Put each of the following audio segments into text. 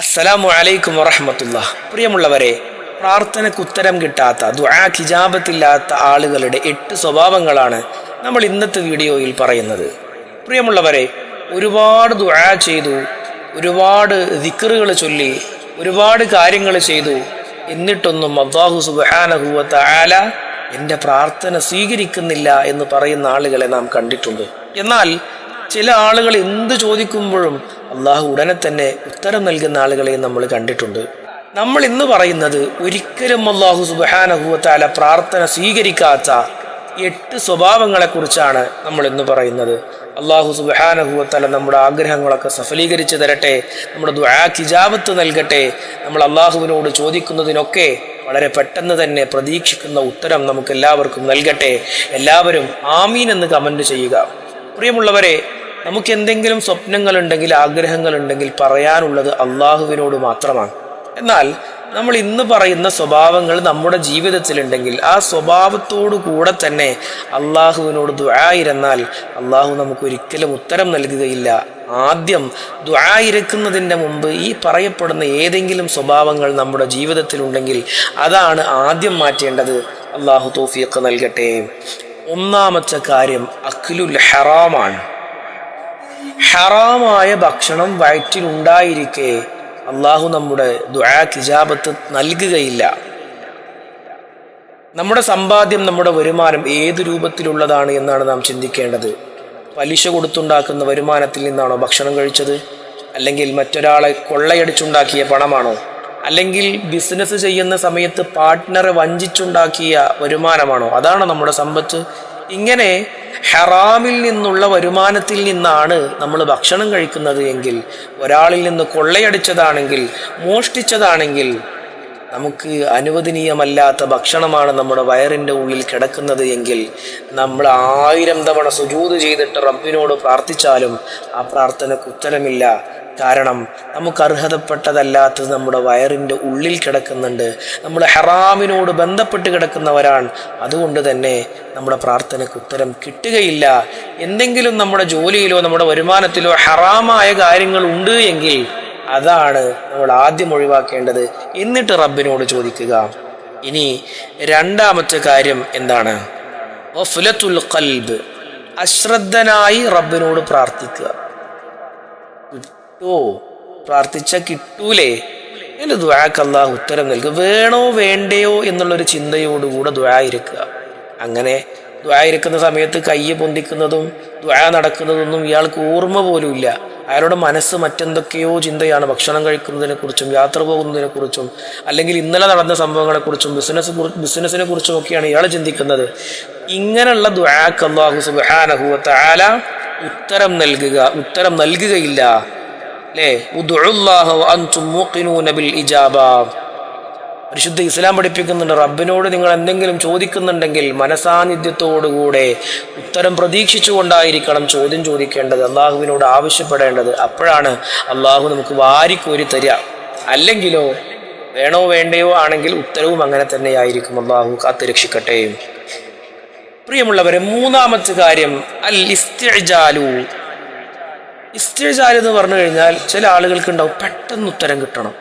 അസ്സലാമു അലൈക്കും വറഹ്മത്തുള്ളാഹ്. പ്രിയമുള്ളവരെ, പ്രാർത്ഥനയ്ക്ക് ഉത്തരം കിട്ടാത്ത, ദുആക്ക് ഇജാബത്തില്ലാത്ത ആളുകളുടെ 8 സ്വഭാവങ്ങളാണ് നമ്മൾ ഇന്നത്തെ വീഡിയോയിൽ പറയുന്നത്. പ്രിയമുള്ളവരെ, ഒരുപാട് ദുആ ചെയ്തു, ഒരുപാട് ദിക്റുകൾ ചൊല്ലി, ഒരുപാട് കാര്യങ്ങൾ ചെയ്തു, എന്നിട്ടൊന്നും അല്ലാഹു സുബ്ഹാനഹു വ തആല എൻ്റെ പ്രാർത്ഥന സ്വീകരിക്കുന്നില്ല എന്ന് പറയുന്ന ആളുകളെ നാം കണ്ടിട്ടുണ്ട്. എന്നാൽ ചില ആളുകൾ എന്ത് ചോദിക്കുമ്പോഴും അള്ളാഹു ഉടനെ തന്നെ ഉത്തരം നൽകുന്ന ആളുകളെ നമ്മൾ കണ്ടിട്ടുണ്ട്. നമ്മൾ ഇന്ന് പറയുന്നത് ഒരിക്കലും അല്ലാഹു സുബ്ഹാനഹു വ തആല പ്രാർത്ഥന സ്വീകരിക്കാത്ത 8 സ്വഭാവങ്ങളെ കുറിച്ചാണ് നമ്മൾ ഇന്ന് പറയുന്നത്. അല്ലാഹു സുബ്ഹാനഹു വ തആല നമ്മുടെ ആഗ്രഹങ്ങളൊക്കെ സഫലീകരിച്ചു തരട്ടെ, നമ്മുടെ ദുആക്ക് ഇജാബത്ത് നൽകട്ടെ. നമ്മൾ അള്ളാഹുവിനോട് ചോദിക്കുന്നതിനൊക്കെ വളരെ പെട്ടെന്ന് തന്നെ പ്രതീക്ഷിക്കുന്ന ഉത്തരം നമുക്ക് എല്ലാവർക്കും നൽകട്ടെ. എല്ലാവരും ആമീൻ എന്ന് കമന്റ് ചെയ്യുക. പ്രിയമുള്ളവരെ, നമുക്ക് എന്തെങ്കിലും സ്വപ്നങ്ങളുണ്ടെങ്കിൽ, ആഗ്രഹങ്ങളുണ്ടെങ്കിൽ പറയാനുള്ളത് അള്ളാഹുവിനോട് മാത്രമാണ്. എന്നാൽ നമ്മൾ ഇന്ന് പറയുന്ന സ്വഭാവങ്ങൾ നമ്മുടെ ജീവിതത്തിലുണ്ടെങ്കിൽ ആ സ്വഭാവത്തോടു കൂടെ തന്നെ അള്ളാഹുവിനോട് ദുആ ഇരുന്നാൽ അള്ളാഹു നമുക്ക് ഒരിക്കലും ഉത്തരം നൽകുകയില്ല. ആദ്യം ദുആ ഇരക്കുന്നതിൻ്റെ മുമ്പ് ഈ പറയപ്പെടുന്ന ഏതെങ്കിലും സ്വഭാവങ്ങൾ നമ്മുടെ ജീവിതത്തിലുണ്ടെങ്കിൽ അതാണ് ആദ്യം മാറ്റേണ്ടത്. അള്ളാഹു തൗഫീഖ് നൽകട്ടെ. ഒന്നാമത്തെ കാര്യം അക്ലുൽ ഹറാമാണ്. ഹറാമായ ഭക്ഷണം വയറ്റിലുണ്ടായിരിക്കെ അള്ളാഹു നമ്മുടെ ദുആക്ക് ഇജാബത്ത് നൽകുകയില്ല. നമ്മുടെ സമ്പാദ്യം, നമ്മുടെ വരുമാനം ഏത് രൂപത്തിലുള്ളതാണ് എന്നാണ് നാം ചിന്തിക്കേണ്ടത്. പലിശ കൊടുത്തുണ്ടാക്കുന്ന വരുമാനത്തിൽ നിന്നാണോ ഭക്ഷണം കഴിച്ചത്? അല്ലെങ്കിൽ മറ്റൊരാളെ കൊള്ളയടിച്ചുണ്ടാക്കിയ പണമാണോ? അല്ലെങ്കിൽ ബിസിനസ് ചെയ്യുന്ന സമയത്ത് പാർട്ട്ണറെ വഞ്ചിച്ചുണ്ടാക്കിയ വരുമാനമാണോ? അതാണോ നമ്മുടെ സമ്പത്ത്? ഇങ്ങനെ ഹറാമിൽ നിന്നുള്ള വരുമാനത്തിൽ നിന്നാണ് നമ്മൾ ഭക്ഷണം കഴിക്കുന്നത് എങ്കിൽ, ഒരാളിൽ നിന്ന് കൊള്ളയടിച്ചതാണെങ്കിൽ, മോഷ്ടിച്ചതാണെങ്കിൽ, നമുക്ക് അനുവദനീയമല്ലാത്ത ഭക്ഷണമാണ് നമ്മുടെ വയറിൻ്റെ ഉള്ളിൽ കിടക്കുന്നത് എങ്കിൽ നമ്മൾ 1000 തവണ സുജൂദ് ചെയ്തിട്ട് റബ്ബിനോട് പ്രാർത്ഥിച്ചാലും ആ പ്രാർത്ഥനയ്ക്ക് ഉത്തരമില്ല. കാരണം നമുക്ക് അർഹതപ്പെട്ടതല്ലാത്തത് നമ്മുടെ വയറിൻ്റെ ഉള്ളിൽ കിടക്കുന്നുണ്ട്. നമ്മൾ ഹറാമിനോട് ബന്ധപ്പെട്ട് കിടക്കുന്നവരാണ്. അതുകൊണ്ട് തന്നെ നമ്മുടെ പ്രാർത്ഥനയ്ക്ക് ഉത്തരം കിട്ടുകയില്ല. എന്തെങ്കിലും നമ്മുടെ ജോലിയിലോ നമ്മുടെ വരുമാനത്തിലോ ഹറാമായ കാര്യങ്ങൾ ഉണ്ട് എങ്കിൽ അതാണ് നമ്മൾ ആദ്യം ഒഴിവാക്കേണ്ടത്. എന്നിട്ട് റബ്ബിനോട് ചോദിക്കുക. ഇനി രണ്ടാമത്തെ കാര്യം എന്താണ്? ഗഫ്ലത്തുൽ ഖൽബ്. അശ്രദ്ധനായി റബ്ബിനോട് പ്രാർത്ഥിക്കുക. പ്രാർത്ഥിച്ച കിട്ടൂലേ? എൻ്റെ ദുആക്ക് അല്ലാഹു ഉത്തരം നൽകുക. വേണോ വേണ്ടയോ എന്നുള്ളൊരു ചിന്തയോടുകൂടെ ദുആ ഇരിക്കുക. അങ്ങനെ ദുആ ഇരിക്കുന്ന സമയത്ത് കയ്യ് പൊന്തിക്കുന്നതും ദുആ നടക്കുന്നതൊന്നും ഇയാൾക്ക് ഓർമ്മ പോലും ഇല്ല. അയാളുടെ മനസ്സ് മറ്റെന്തൊക്കെയോ ചിന്തയാണ്. ഭക്ഷണം കഴിക്കുന്നതിനെ കുറിച്ചും, യാത്ര പോകുന്നതിനെ കുറിച്ചും, അല്ലെങ്കിൽ ഇന്നലെ നടന്ന സംഭവങ്ങളെക്കുറിച്ചും, ബിസിനസ്സിനെ കുറിച്ചും ഒക്കെയാണ് ഇയാൾ ചിന്തിക്കുന്നത്. ഇങ്ങനെയുള്ള ദുആക്ക് അല്ലാഹു സുബ്ഹാനഹു വ തആല ഉത്തരം നൽകുകയില്ല. പരിശുദ്ധ ഇസ്ലാം പഠിപ്പിക്കുന്നുണ്ട്, റബ്ബിനോട് നിങ്ങൾ എന്തെങ്കിലും ചോദിക്കുന്നുണ്ടെങ്കിൽ മനസാന്നിധ്യത്തോടുകൂടെ ഉത്തരം പ്രതീക്ഷിച്ചുകൊണ്ടായിരിക്കണം ചോദ്യം ചോദിക്കേണ്ടത്, അള്ളാഹുവിനോട് ആവശ്യപ്പെടേണ്ടത്. അപ്പോഴാണ് അള്ളാഹു നമുക്ക് വാരിക്കോരി തരിക. അല്ലെങ്കിലോ വേണോ വേണ്ടയോ ആണെങ്കിൽ ഉത്തരവും അങ്ങനെ തന്നെയായിരിക്കും. അള്ളാഹു കാത്തുരക്ഷിക്കട്ടെ. പ്രിയമുള്ളവരെ, മൂന്നാമത്തെ കാര്യം അൽ ഇസ്തിഅജാലു. ഇസ്തിഅജാൽ എന്ന് പറഞ്ഞു കഴിഞ്ഞാൽ ചില ആളുകൾക്ക് ഉണ്ടാവും പെട്ടെന്ന് ഉത്തരം കിട്ടണം,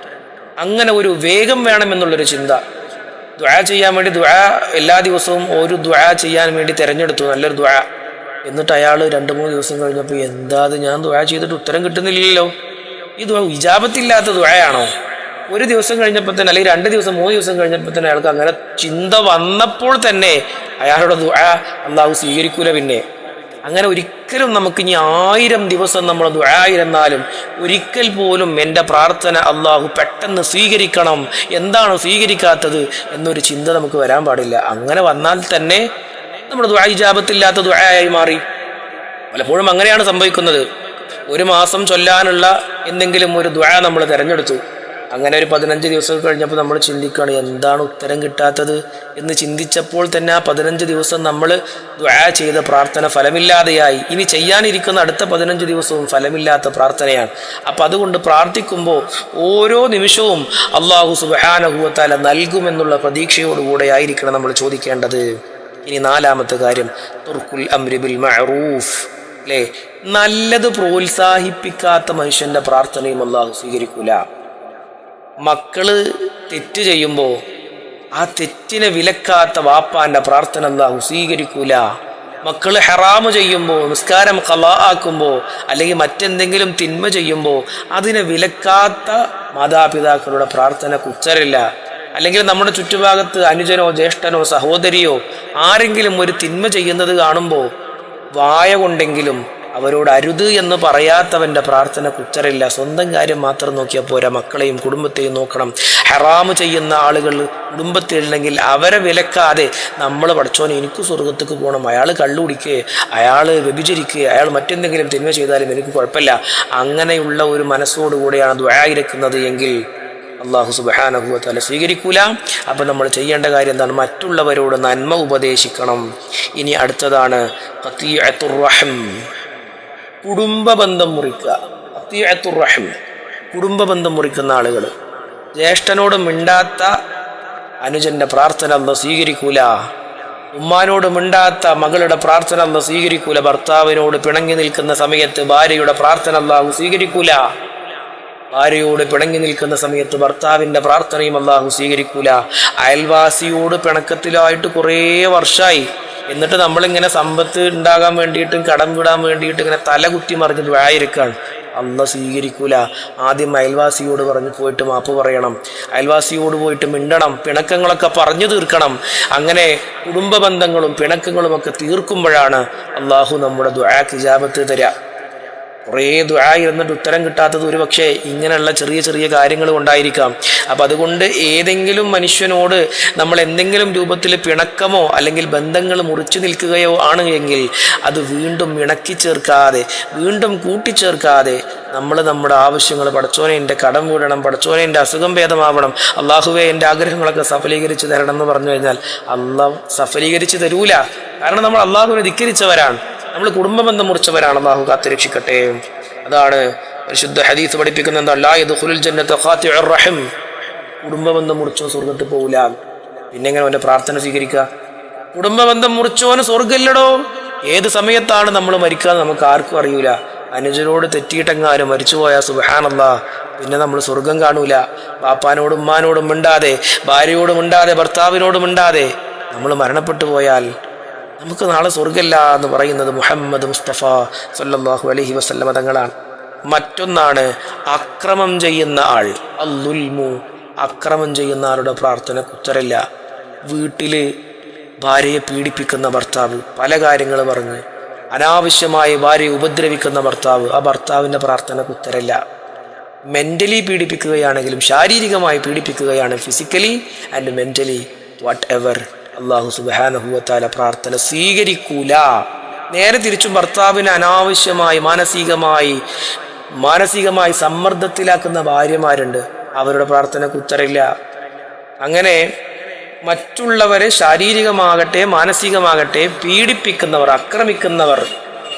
അങ്ങനെ ഒരു വേഗം വേണമെന്നുള്ളൊരു ചിന്ത. ദുആ ചെയ്യാൻ വേണ്ടി എല്ലാ ദിവസവും ഒരു ദുആ ചെയ്യാൻ വേണ്ടി തിരഞ്ഞെടുത്തു, നല്ലൊരു ദുആ. എന്നിട്ട് അയാൾ 2-3 ദിവസം കഴിഞ്ഞപ്പോൾ എന്താ ഞാൻ ദുആ ചെയ്തിട്ട് ഉത്തരം കിട്ടുന്നില്ലല്ലോ, ഈ ദുആ ഇജാബത്തില്ലാത്ത ദുആയാണോ? ഒരു ദിവസം കഴിഞ്ഞപ്പോൾ തന്നെ, അല്ലെങ്കിൽ 2 ദിവസം 3 ദിവസം കഴിഞ്ഞപ്പോൾ തന്നെ അയാൾക്ക് അങ്ങനെ ചിന്ത വന്നപ്പോൾ തന്നെ അയാളുടെ ദുആ അല്ലാഹു സ്വീകരിക്കൂല. പിന്നെ അങ്ങനെ ഒരിക്കലും നമുക്ക് ഇനി 1000 ദിവസം നമ്മൾ ദുആ ഇരുന്നാലും ഒരിക്കൽ പോലും എൻ്റെ പ്രാർത്ഥന അല്ലാഹു പെട്ടെന്ന് സ്വീകരിക്കണം, എന്താണ് സ്വീകരിക്കാത്തത് എന്നൊരു ചിന്ത നമുക്ക് വരാൻ പാടില്ല. അങ്ങനെ വന്നാൽ തന്നെ നമ്മുടെ ദുആ ഇജാബത്തില്ലാത്ത ദുആയായി മാറി. പലപ്പോഴും അങ്ങനെയാണ് സംഭവിക്കുന്നത്. 1 മാസം ചൊല്ലാനുള്ള എന്തെങ്കിലും ഒരു ദുആ നമ്മൾ തിരഞ്ഞെടുത്തു. അങ്ങനെ ഒരു 15 ദിവസം കഴിഞ്ഞപ്പോൾ നമ്മൾ ചിന്തിക്കുകയാണ് എന്താണ് ഉത്തരം കിട്ടാത്തത് എന്ന് ചിന്തിച്ചപ്പോൾ തന്നെ ആ 15 ദിവസം നമ്മൾ ദുആ ചെയ്ത പ്രാർത്ഥന ഫലമില്ലാതെയായി. ഇനി ചെയ്യാനിരിക്കുന്ന അടുത്ത 15 ദിവസവും ഫലമില്ലാത്ത പ്രാർത്ഥനയാണ്. അപ്പം അതുകൊണ്ട് പ്രാർത്ഥിക്കുമ്പോൾ ഓരോ നിമിഷവും അല്ലാഹു സുബ്ഹാനഹു വ തആല നൽകുമെന്നുള്ള പ്രതീക്ഷയോടുകൂടെ ആയിരിക്കണം നമ്മൾ ചോദിക്കേണ്ടത്. ഇനി നാലാമത്തെ കാര്യം തുർക്കുൽ അംരി ബിൽ മഅറൂഫ്. നല്ലത് പ്രോത്സാഹിപ്പിക്കാത്ത മനുഷ്യന്റെ പ്രാർത്ഥനയും അല്ലാഹു സ്വീകരിക്കൂല. മക്കള് തെറ്റ് ചെയ്യുമ്പോൾ ആ തെറ്റിനെ വിലക്കാത്ത വാപ്പാന്റെ പ്രാർത്ഥന അല്ലാഹു സ്വീകരിക്കൂല. മക്കള് ഹറാമ് ചെയ്യുമ്പോൾ, നിസ്കാരം ഖളാ ആക്കുമ്പോൾ, അല്ലെങ്കിൽ മറ്റെന്തെങ്കിലും തിന്മ ചെയ്യുമ്പോൾ അതിനെ വിലക്കാത്ത മാതാപിതാക്കളുടെ പ്രാർത്ഥനക്ക് ഉത്തരമില്ല. അല്ലെങ്കിൽ നമ്മുടെ ചുറ്റുഭാഗത്ത് അനുജനോ ജ്യേഷ്ഠനോ സഹോദരിയോ ആരെങ്കിലും ഒരു തിന്മ ചെയ്യുന്നത് കാണുമ്പോൾ വായ കൊണ്ടെങ്കിലും അവരോട് അരുത് എന്ന് പറയാത്തവന്റെ പ്രാർത്ഥനക്ക് ഉത്തരമില്ല. സ്വന്തം കാര്യം മാത്രം നോക്കിയാൽ പോരാ, മക്കളെയും കുടുംബത്തെയും നോക്കണം. ഹറാമ് ചെയ്യുന്ന ആളുകൾ കുടുംബത്തിലുണ്ടെങ്കിൽ അവരെ വിലക്കാതെ നമ്മൾ പഠിച്ചോനെ എനിക്ക് സ്വർഗത്തേക്ക് പോകണം, അയാൾ കള്ളുകുടിക്കുക, അയാൾ വ്യഭിചരിക്കുക, അയാൾ മറ്റെന്തെങ്കിലും തിന്മ ചെയ്താലും എനിക്ക് കുഴപ്പമില്ല, അങ്ങനെയുള്ള ഒരു മനസ്സോടുകൂടെയാണ് ദുആ ഇരക്കുന്നത് എങ്കിൽ അല്ലാഹു സുബ്ഹാനഹു വ തആല സ്വീകരിക്കൂല. അപ്പം നമ്മൾ ചെയ്യേണ്ട കാര്യം എന്താണ്? മറ്റുള്ളവരോട് നന്മ ഉപദേശിക്കണം. ഇനി അടുത്തതാണ് ഖതീഅത്തുർ റഹം, കുടുംബബന്ധം മുറിക്കുക. ഖതീഅത്തുർ റഹം, കുടുംബബന്ധം മുറിക്കുന്ന ആളുകൾ. ജ്യേഷ്ഠനോട് മിണ്ടാത്ത അനുജന്റെ പ്രാർത്ഥന അല്ലാഹു സ്വീകരിക്കൂല. ഉമ്മാനോട് മിണ്ടാത്ത മകളുടെ പ്രാർത്ഥന അല്ലാഹു സ്വീകരിക്കൂല. ഭർത്താവിനോട് പിണങ്ങി നിൽക്കുന്ന സമയത്ത് ഭാര്യയുടെ പ്രാർത്ഥന അല്ലാഹു സ്വീകരിക്കൂല. ഭാര്യയോട് പിണങ്ങി നിൽക്കുന്ന സമയത്ത് ഭർത്താവിന്റെ പ്രാർത്ഥനയും അല്ലാഹു സ്വീകരിക്കൂല. അയൽവാസിയോട് പിണക്കത്തിലായിട്ട് കുറേ വർഷമായി, എന്നിട്ട് നമ്മളിങ്ങനെ സമ്പത്ത് ഉണ്ടാകാൻ വേണ്ടിയിട്ടും കടം വിടാൻ വേണ്ടിയിട്ട് ഇങ്ങനെ തല കുത്തി മറിഞ്ഞ് ദുആയിരിക്കാണ്, അല്ലാഹു സ്വീകരിക്കൂല. ആദ്യം അയൽവാസിയോട് പറഞ്ഞു പോയിട്ട് മാപ്പ് പറയണം, അയൽവാസിയോട് പോയിട്ട് മിണ്ടണം, പിണക്കങ്ങളൊക്കെ പറഞ്ഞു തീർക്കണം. അങ്ങനെ കുടുംബ ബന്ധങ്ങളും പിണക്കങ്ങളും ഒക്കെ തീർക്കുമ്പോഴാണ് അല്ലാഹു നമ്മുടെ ദുആക്ക് ഇജാബത്ത് തരിക. കുറേ ദുആ ഇരുന്നിട്ട് ഉത്തരം കിട്ടാത്തത് ഒരു പക്ഷേ ഇങ്ങനെയുള്ള ചെറിയ ചെറിയ കാര്യങ്ങൾ കൊണ്ടായിരിക്കാം. അപ്പം അതുകൊണ്ട് ഏതെങ്കിലും മനുഷ്യനോട് നമ്മൾ എന്തെങ്കിലും രൂപത്തിൽ പിണക്കമോ അല്ലെങ്കിൽ ബന്ധങ്ങൾ മുറിച്ചു നിൽക്കുകയോ ആണ് എങ്കിൽ അത് വീണ്ടും ഇണക്കി ചേർക്കാതെ, വീണ്ടും കൂട്ടിച്ചേർക്കാതെ നമ്മൾ നമ്മുടെ ആവശ്യങ്ങൾ, പടച്ചോനെ എൻ്റെ കടം വീടണം, പടച്ചോനെ എൻ്റെ അസുഖം ഭേദമാവണം, അള്ളാഹുവെ എൻ്റെ ആഗ്രഹങ്ങളൊക്കെ സഫലീകരിച്ച് തരണം എന്ന് പറഞ്ഞു കഴിഞ്ഞാൽ അള്ളാഹു സഫലീകരിച്ച് തരൂല. കാരണം നമ്മൾ അള്ളാഹുവിനെ ധിക്കരിച്ചവരാണ്, നമ്മൾ കുടുംബബന്ധം മുറിച്ചവരാണ്. അല്ലാഹു കാത്തുരക്ഷിക്കട്ടെ. അതാണ് പരിശുദ്ധ ഹദീസ് പഠിപ്പിക്കുന്നത്, എന്താ? ലാ യദ്ഖുലുൽ ജന്നത ഖാതിഉർ റഹിം, കുടുംബബന്ധം മുറിച്ചോ സ്വർഗ്ഗത്തിൽ പോകില്ല. പിന്നെ എങ്ങനെ അവൻ്റെ പ്രാർത്ഥന സ്വീകരിക്കുക? കുടുംബബന്ധം മുറിച്ചോന് സ്വർഗ്ഗമില്ലടോ. ഏത് സമയത്താണ് നമ്മൾ മരിക്കുക നമുക്ക് ആർക്കും അറിയൂല. അനുജനോട് തെറ്റിയിട്ടെങ്ങാനും മരിച്ചുപോയാൽ സുബ്ഹാനല്ലാഹ് പിന്നെ നമ്മൾ സ്വർഗം കാണൂല. ബാപ്പാനോടും ഉമ്മാനോടും മിണ്ടാതെ, ഭാര്യയോടും മിണ്ടാതെ, ഭർത്താവിനോടും മിണ്ടാതെ നമ്മൾ മരണപ്പെട്ടു പോയാൽ നമുക്ക് നാളെ സ്വർഗ്ഗമില്ല എന്ന് പറയുന്നത് മുഹമ്മദ് മുസ്തഫ സല്ലല്ലാഹു അലൈഹി വസല്ലമ തങ്ങളാണ്. മറ്റൊന്നാണ് അക്രമം ചെയ്യുന്ന ആൾ, അൽദുൽമു, അക്രമം ചെയ്യുന്ന ആളുടെ പ്രാർത്ഥനയ്ക്ക് ഉത്തരമില്ല. വീട്ടിൽ ഭാര്യയെ പീഡിപ്പിക്കുന്ന ഭർത്താവ്, പല കാര്യങ്ങൾ പറഞ്ഞ് അനാവശ്യമായി ഭാര്യയെ ഉപദ്രവിക്കുന്ന ഭർത്താവ്, ആ ഭർത്താവിൻ്റെ പ്രാർത്ഥനയ്ക്ക് ഉത്തരമില്ല. മെൻ്റലി പീഡിപ്പിക്കുകയാണെങ്കിലും ശാരീരികമായി പീഡിപ്പിക്കുകയാണ്, physically and mentally whatever, അല്ലാഹു സുബ്ഹാനഹു വ തആല പ്രാർത്ഥന സ്വീകരിക്കൂല. നേരെ തിരിച്ചും ഭർത്താവിനെ അനാവശ്യമായി മാനസികമായി സമ്മർദ്ദത്തിലാക്കുന്ന ഭാര്യമാരുണ്ട്, അവരുടെ പ്രാർത്ഥനയ്ക്ക് ഉത്തരമില്ല. അങ്ങനെ മറ്റുള്ളവരെ ശാരീരികമാകട്ടെ മാനസികമാകട്ടെ പീഡിപ്പിക്കുന്നവർ, ആക്രമിക്കുന്നവർ,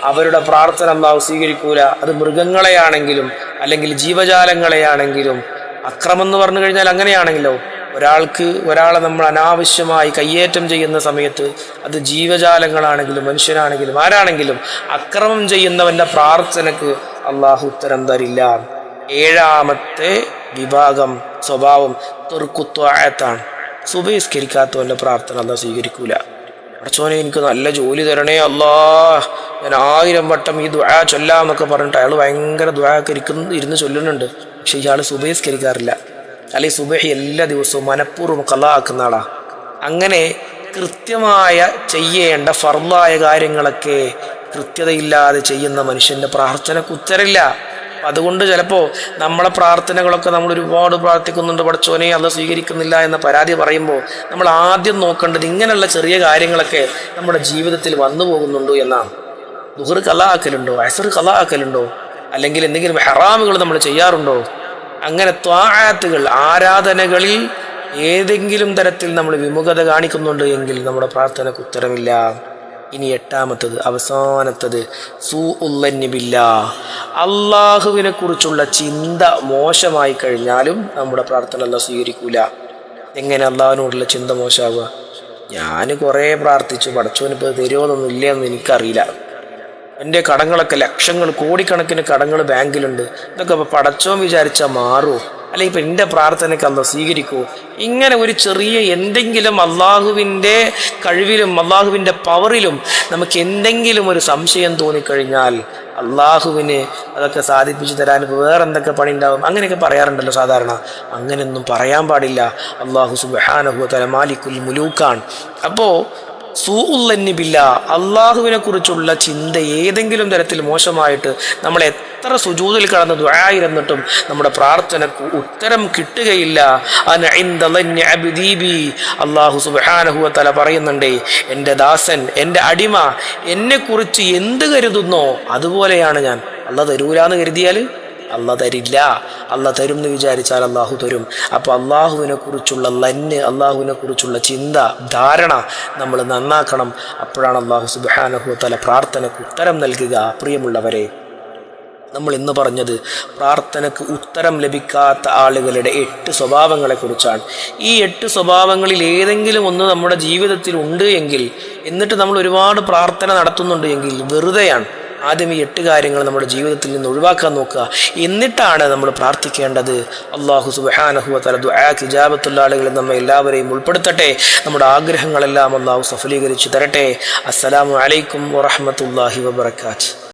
അവരുടെ പ്രാർത്ഥന അല്ലാഹു സ്വീകരിക്കൂല. അത് മൃഗങ്ങളെയാണെങ്കിലും അല്ലെങ്കിൽ ജീവജാലങ്ങളെയാണെങ്കിലും. അക്രമം എന്ന് പറഞ്ഞു കഴിഞ്ഞാൽ അങ്ങനെയാണെങ്കിലോ, ഒരാളെ നമ്മൾ അനാവശ്യമായി കയ്യേറ്റം ചെയ്യുന്ന സമയത്ത് അത് ജീവജാലങ്ങളാണെങ്കിലും മനുഷ്യനാണെങ്കിലും ആരാണെങ്കിലും അക്രമം ചെയ്യുന്നവന്റെ പ്രാർത്ഥനക്ക് അള്ളാഹു ഉത്തരം തരില്ല. ഏഴാമത്തെ വിഭാഗം സ്വഭാവം തുർക്കുത്വായത്താണ്. സുബഹിസ്കരിക്കാത്തവന്റെ പ്രാർത്ഥന അല്ലാഹു സ്വീകരിക്കൂല. പടച്ചോനെ എനിക്ക് നല്ല ജോലി തരണേ അല്ലാ, ഞാൻ 1000 വട്ടം ഈ ദുആ ചൊല്ലാന്നൊക്കെ പറഞ്ഞിട്ട് അയാൾ ഭയങ്കര ദുആക്ക് ഇരുന്ന് ചൊല്ലുന്നുണ്ട്. പക്ഷെ ഇയാൾ സുബഹിസ്കരിക്കാറില്ല, അല്ലെങ്കിൽ സുബഹി എല്ലാ ദിവസവും മനഃപൂർവ്വം ഖളാ ആക്കുന്ന ആളാ. അങ്ങനെ കൃത്യമായ ചെയ്യേണ്ട ഫർളായ കാര്യങ്ങളൊക്കെ കൃത്യതയില്ലാതെ ചെയ്യുന്ന മനുഷ്യന്റെ പ്രാർത്ഥനക്ക് ഉത്തരമില്ല. അതുകൊണ്ട് ചിലപ്പോൾ നമ്മളെ പ്രാർത്ഥനകളൊക്കെ നമ്മൾ ഒരുപാട് പ്രാർത്ഥിക്കുന്നുണ്ട്, പടച്ചോനെ അല്ലാഹു സ്വീകരിക്കുന്നില്ല എന്ന പരാതി പറയുമ്പോൾ നമ്മൾ ആദ്യം നോക്കേണ്ടത് ഇങ്ങനെയുള്ള ചെറിയ കാര്യങ്ങളൊക്കെ നമ്മുടെ ജീവിതത്തിൽ വന്നു പോകുന്നുണ്ടോ എന്നാണ്. ദുഹർ ഖളാ ആക്കലുണ്ടോ, അസ്ർ ഖളാ ആക്കലുണ്ടോ, അല്ലെങ്കിൽ എന്തെങ്കിലും ഹറാമുകൾ നമ്മൾ ചെയ്യാറുണ്ടോ? അങ്ങനെ ത്വാഅത്തുകൾ, ആരാധനകളിൽ ഏതെങ്കിലും തരത്തിൽ നമ്മൾ വിമുഖത കാണിക്കുന്നുണ്ട് എങ്കിൽ നമ്മുടെ പ്രാർത്ഥനക്ക് ഉത്തരമില്ല. ഇനി എട്ടാമത്തത്, അവസാനത്തത്, സൂഉല്ലന്നി ബില്ലാഹ്, അള്ളാഹുവിനെ കുറിച്ചുള്ള ചിന്ത മോശമായി കഴിഞ്ഞാലും നമ്മുടെ പ്രാർത്ഥന അല്ലാഹു സ്വീകരിക്കൂല. എങ്ങനെ അള്ളാഹുവിനോടുള്ള ചിന്ത മോശമാവുക? ഞാൻ കുറേ പ്രാർത്ഥിച്ചു, പടച്ചോനിപ്പോൾ തരുമോന്നൊന്നും ഇല്ലയെന്ന് എനിക്കറിയില്ല, എൻ്റെ കടങ്ങളൊക്കെ ലക്ഷങ്ങൾ കോടിക്കണക്കിന് കടങ്ങൾ ബാങ്കിലുണ്ട്, ഇതൊക്കെ ഇപ്പോൾ പടച്ചോൻ വിചാരിച്ചാൽ മാറുമോ? അല്ലെങ്കിൽ ഇപ്പം എൻ്റെ പ്രാർത്ഥനയ്ക്ക് അള്ളാഹു സ്വീകരിക്കൂ. ഇങ്ങനെ ഒരു ചെറിയ എന്തെങ്കിലും അള്ളാഹുവിൻ്റെ കഴിവിലും അള്ളാഹുവിൻ്റെ പവറിലും നമുക്ക് എന്തെങ്കിലും ഒരു സംശയം തോന്നിക്കഴിഞ്ഞാൽ അള്ളാഹുവിന് അതൊക്കെ സാധിപ്പിച്ചു തരാൻ വേറെ എന്തൊക്കെ പണി ഉണ്ടാവും അങ്ങനെയൊക്കെ പറയാറുണ്ടല്ലോ സാധാരണ. അങ്ങനെയൊന്നും പറയാൻ പാടില്ല. അള്ളാഹു സുബ്ഹാനഹു വ തആല മാലിക്കുൽ മുലൂക്കാണ്. അപ്പോൾ സൂഉല്ലന്നി ബില്ലാ, അള്ളാഹുവിനെ കുറിച്ചുള്ള ചിന്ത ഏതെങ്കിലും തരത്തിൽ മോശമായിട്ട് നമ്മൾ എത്ര സുജൂദിൽ കടന്ന് ദുആയിരുന്നിട്ടും നമ്മുടെ പ്രാർത്ഥനക്ക് ഉത്തരം കിട്ടുകയില്ല. അന ഇൻദ ളന്നി അബ്ദീ ബി, അള്ളാഹു സുബ്ഹാനഹു വ തആല പറയുന്നുണ്ട്, എൻ്റെ ദാസൻ, എൻ്റെ അടിമ എന്നെക്കുറിച്ച് എന്ത് കരുതുന്നോ അതുപോലെയാണ് ഞാൻ. അള്ളാഹ് തരൂലാന്ന് കരുതിയാൽ അള്ളാഹ് തരില്ല, അള്ളാഹ് തരും എന്ന് വിചാരിച്ചാൽ അള്ളാഹു തരും. അപ്പോൾ അള്ളാഹുവിനെ കുറിച്ചുള്ള ലന്ന്, അള്ളാഹുവിനെ കുറിച്ചുള്ള ചിന്ത, ധാരണ നമ്മൾ നന്നാക്കണം. അപ്പോഴാണ് അള്ളാഹു സുബ്ഹാനഹു വ തആല പ്രാർത്ഥനയ്ക്ക് ഉത്തരം നൽകുക. പ്രിയമുള്ളവരെ, നമ്മൾ ഇന്ന് പറഞ്ഞത് പ്രാർത്ഥനയ്ക്ക് ഉത്തരം ലഭിക്കാത്ത ആളുകളുടെ 8 സ്വഭാവങ്ങളെക്കുറിച്ചാണ്. ഈ 8 സ്വഭാവങ്ങളിൽ ഏതെങ്കിലും ഒന്ന് നമ്മുടെ ജീവിതത്തിൽ ഉണ്ട് എങ്കിൽ, എന്നിട്ട് നമ്മൾ ഒരുപാട് പ്രാർത്ഥന നടത്തുന്നുണ്ട് എങ്കിൽ വെറുതെയാണ്. ആദ്യം ഈ 8 കാര്യങ്ങൾ നമ്മുടെ ജീവിതത്തിൽ നിന്ന് ഒഴിവാക്കാൻ നോക്കുക. എന്നിട്ടാണ് നമ്മൾ പ്രാർത്ഥിക്കേണ്ടത്. അള്ളാഹു സുബ്ഹാനഹു വ തആല ദുആക്ക് ഇജാബത്തുള്ള ആളുകളിൽ നമ്മെ എല്ലാവരെയും ഉൾപ്പെടുത്തട്ടെ. നമ്മുടെ ആഗ്രഹങ്ങളെല്ലാം അള്ളാഹു സഫലീകരിച്ച് തരട്ടെ. അസ്സലാമു അലൈക്കും വറഹ്മത്തുള്ളാഹി വബറകാതുഹു.